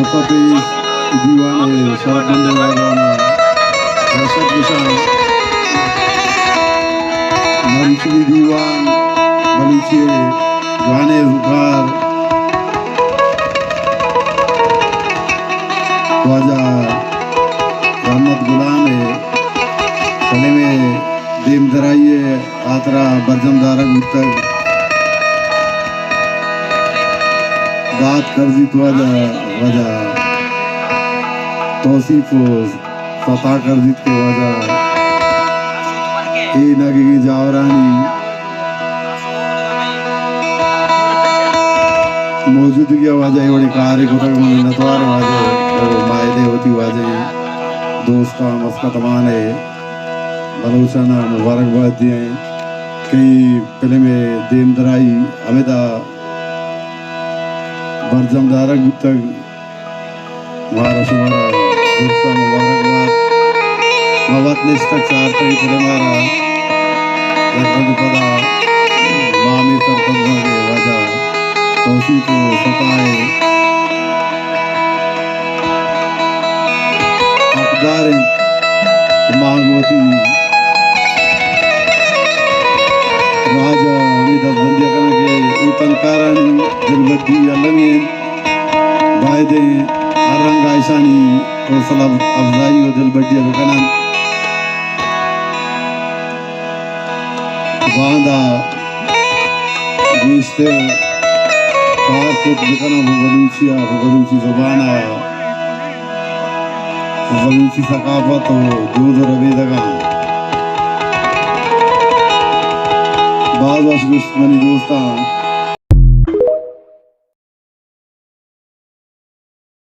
Fatih Diwane Sarabande Wajana Rasad Bisa Marichi Diwan Marichi Gane Zukar Waja Rahmat Gulam कले में them दराइए आतरा बरजम Dara गुप्तक दात कर्जी तुआजा वजह तौसीफो सता कर्जित के वजह ए नगी की जावरानी मौजूदगी वजह ये बड़ी कार्य कुतक में नतवार वजह मायदे होती वजह दोस्ता मस्का तमाने बलूचना मुबारकबाद दिए कई पहले में देम दराई अमेदा बरजमदारा गुप्तक हमारा शुमारा दोस्ता मुबारकबाद मवात निस्तक चार तक पहले हमारा लगभग पदा मामी सरपंच के वजह तौसीफ को सताए अकदार मांगवती राजा अमिता बंदिया करने के इतन कारानी दिलबद्दी अलमीन बायदे अरंग आयशानी और सलाम अफजाई और दिलबद्दी अलकनन बांदा जिसते कारकुट दिखना बलूची ज़बाना बलूची सकाफत हो दूध रबी दगा बाज़ अशगुस्त मनी दोस्ता